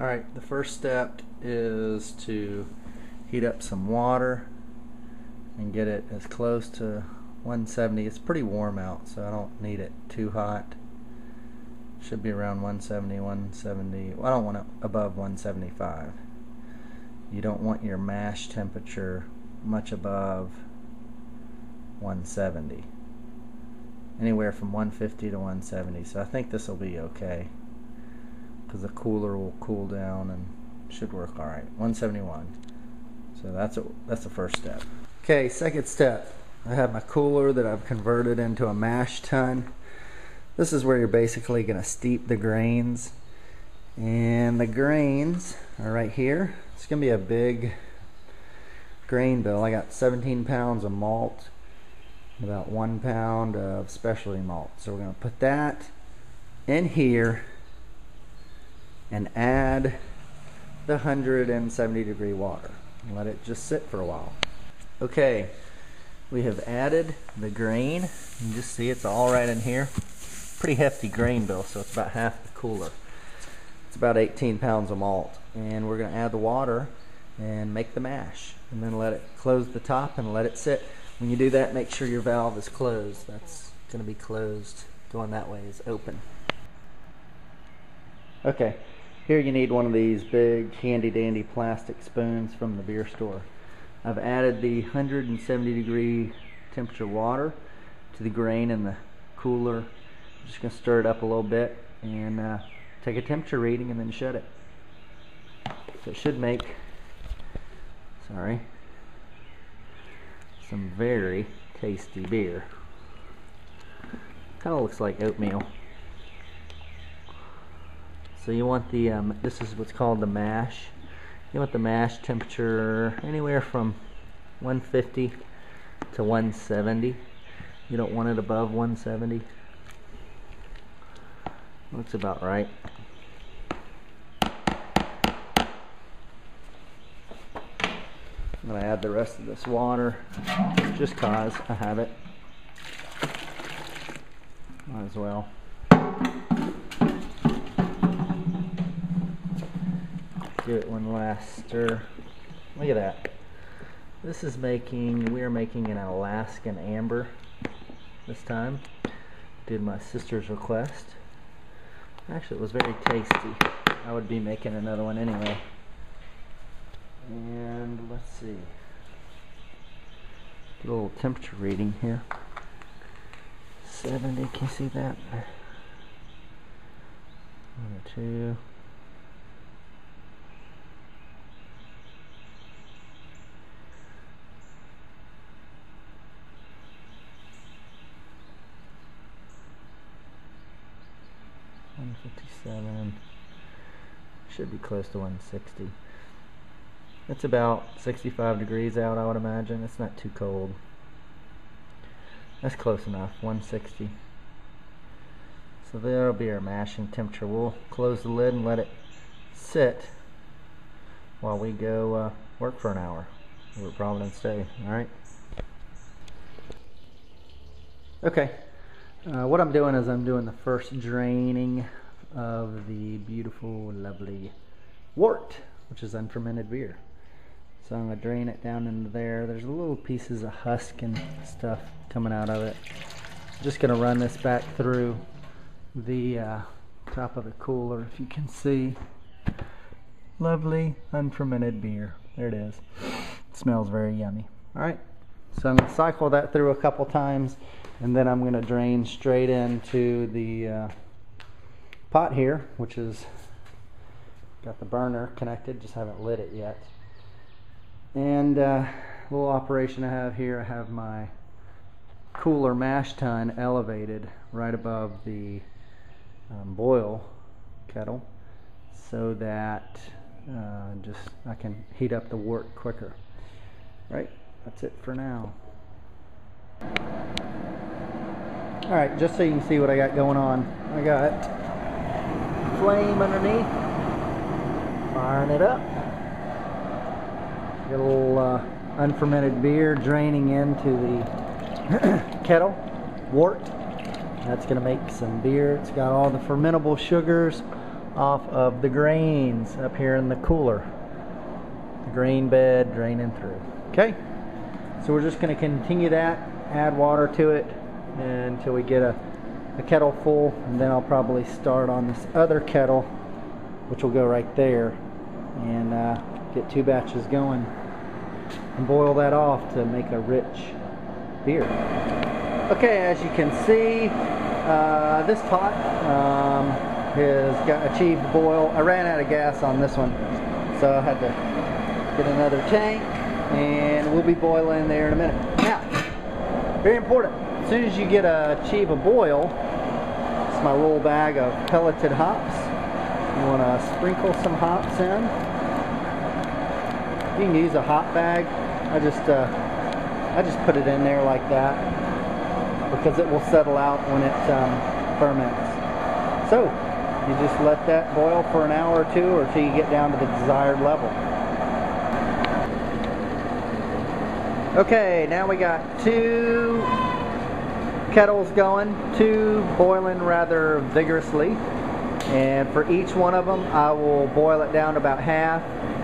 Alright, the first step is to heat up some water and get it as close to 170. It's pretty warm out, so I don't need it too hot. Should be around 170, 170. Well, I don't want it above 175. You don't want your mash temperature much above 170. Anywhere from 150 to 170. So I think this will be okay, because the cooler will cool down and should work all right. 171. So that's the first step. Okay, second step. I have my cooler that I've converted into a mash tun. This is where you're basically going to steep the grains. And the grains are right here. It's going to be a big grain bill. I got 17 pounds of malt, about 1 pound of specialty malt. So we're going to put that in here and add the 170 degree water and let it just sit for a while. Okay, we have added the grain. You can just see it's all right in here. Pretty hefty grain bill, so it's about half the cooler. It's about 18 pounds of malt, and we're going to add the water and make the mash, and then let it close the top and let it sit. When you do that, make sure your valve is closed. That's going to be closed. Going that way is open. Okay, here you need one of these big handy dandy plastic spoons from the beer store. I've added the 170 degree temperature water to the grain in the cooler. I'm just going to stir it up a little bit and take a temperature reading and then shut it. So it should make, some very tasty beer. Kind of looks like oatmeal. So you want the, this is what's called the mash. You want the mash temperature anywhere from 150 to 170. You don't want it above 170. Looks about right. I'm going to add the rest of this water just cause I have it. Might as well. Give it one last stir. Look at that. This is we're making an Alaskan Amber this time. Did my sister's request. Actually, it was very tasty. I would be making another one anyway. And let's see. Get a little temperature reading here. 70, can you see that? 102. $157. Should be close to 160. It's about 65 degrees out, I would imagine. It's not too cold. That's close enough, 160. So there'll be our mashing temperature. We'll close the lid and let it sit while we go work for an hour over at Providence Day. Alright? Okay. What I'm doing is I'm doing the first draining of the beautiful, lovely wort, which is unfermented beer. So I'm going to drain it down into there. There's little pieces of husk and stuff coming out of it. I'm just going to run this back through the top of the cooler, if you can see. Lovely unfermented beer. There it is. It smells very yummy. Alright, so I'm going to cycle that through a couple times, and then I'm going to drain straight into the pot here, which is got the burner connected, just haven't lit it yet. And little operation I have here, I have my cooler mash tun elevated right above the boil kettle, so that I can heat up the wort quicker. Right, that's it for now. Alright, just so you can see what I got going on, I got flame underneath, firing it up. Get a little unfermented beer draining into the kettle, wort. That's going to make some beer. It's got all the fermentable sugars, off of the grains up here in the cooler. The grain bed draining through. Okay, so we're just going to continue that, add water to it until we get a kettle full, and then I'll probably start on this other kettle, which will go right there, and get 2 batches going and boil that off to make a rich beer. Okay, as you can see, this pot has achieved boil. I ran out of gas on this one, so I had to get another tank, and we'll be boiling there in a minute. Now, very important, as soon as you achieve a boil, this is my roll bag of pelleted hops. You want to sprinkle some hops in. You can use a hop bag. I just put it in there like that because it will settle out when it ferments. So you just let that boil for an hour or 2 or till you get down to the desired level. Okay, now we got 2 kettles going, 2 boiling rather vigorously, and for each one of them I will boil it down to about half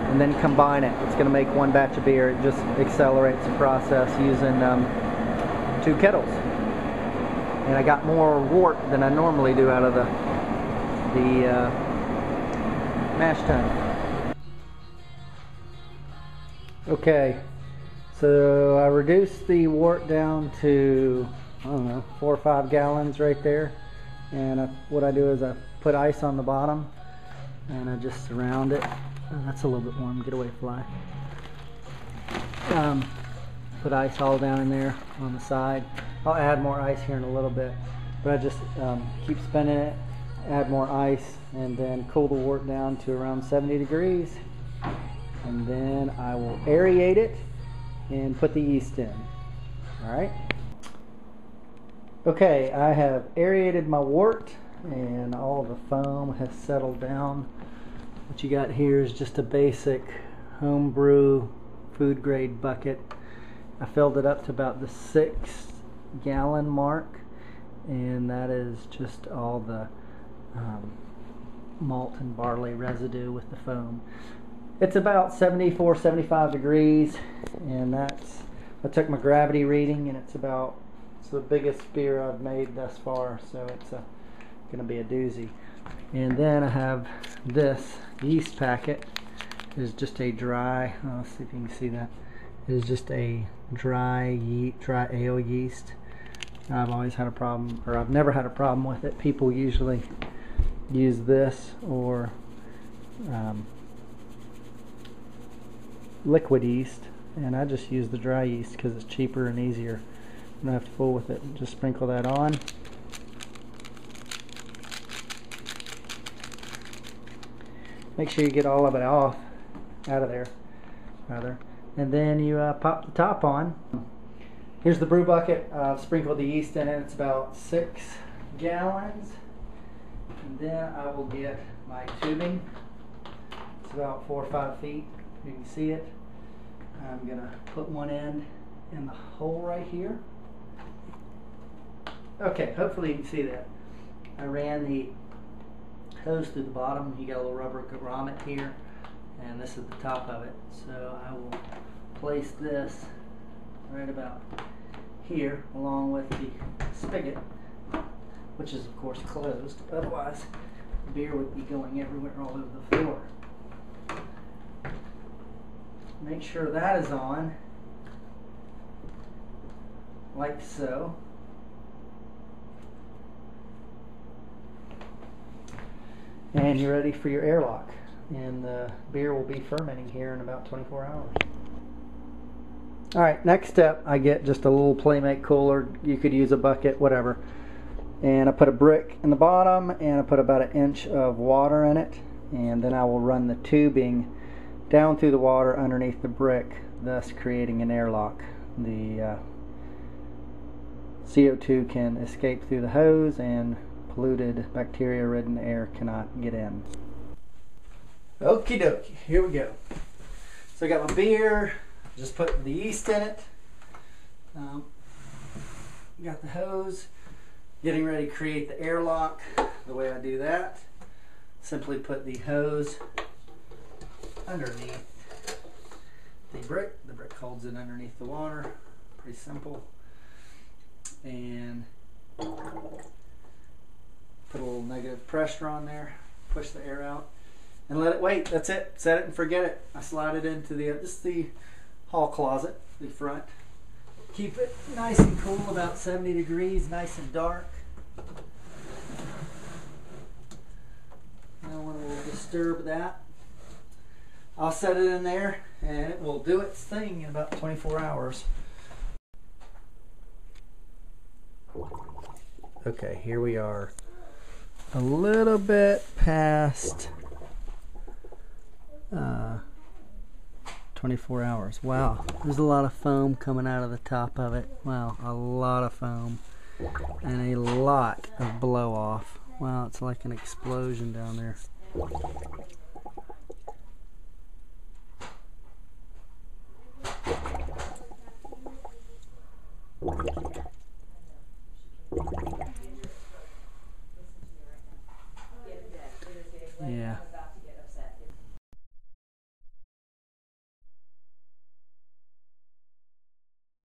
and then combine it. It's going to make 1 batch of beer. It just accelerates the process using 2 kettles. And I got more wort than I normally do out of the mash tun. Okay, so I reduced the wort down to, I don't know, 4 or 5 gallons right there. And what I do is I put ice on the bottom and I just surround it. Oh, that's a little bit warm. Get away, fly. Put ice all down in there on the side. I'll add more ice here in a little bit, but I just keep spinning it, add more ice, and then cool the wort down to around 70 degrees. And then I will aerate it and put the yeast in. Alright. Okay, I have aerated my wort and all the foam has settled down. What you got here is just a basic homebrew food grade bucket. I filled it up to about the 6 gallon mark, and that is just all the malt and barley residue with the foam. It's about 74-75 degrees, and I took my gravity reading, and it's the biggest beer I've made thus far, so it's gonna be a doozy. And then I have this yeast packet. It is just a dry, let's see if you can see that. It is just a dry ale yeast. I've always had a problem, or I've never had a problem with it. People usually use this or liquid yeast, and I just use the dry yeast because it's cheaper and easier. You don't have to fool with it. Just sprinkle that on. Make sure you get all of it out of there, rather. And then you pop the top on. Here's the brew bucket. I've sprinkled the yeast in it. It's about 6 gallons. And then I will get my tubing. It's about 4 or 5 feet. You can see it. I'm gonna put one end in the hole right here. Okay, hopefully you can see that. I ran the hose through the bottom. You got a little rubber grommet here, and this is the top of it. So I will place this right about here along with the spigot, which is of course closed, otherwise the beer would be going everywhere all over the floor. Make sure that is on, like so. And you're ready for your airlock, and the beer will be fermenting here in about 24 hours. Alright, next step, I get just a little Playmate cooler. You could use a bucket, whatever. And I put a brick in the bottom, and I put about 1 inch of water in it, and then I will run the tubing down through the water underneath the brick, thus creating an airlock. The CO2 can escape through the hose, and polluted, bacteria-ridden air cannot get in. Okie dokie, here we go. So I got my beer, just put the yeast in it. Got the hose, getting ready to create the airlock. The way I do that, simply put the hose underneath the brick. The brick holds it underneath the water. Pretty simple. And put a little negative pressure on there, push the air out, and let it wait. That's it. Set it and forget it. I slide it into the hall closet, the front. Keep it nice and cool, about 70 degrees, nice and dark. No one will disturb that. I'll set it in there and it will do its thing in about 24 hours. Okay, here we are. A little bit past 24 hours. Wow, there's a lot of foam coming out of the top of it. Wow, a lot of foam and a lot of blow off. Wow, it's like an explosion down there.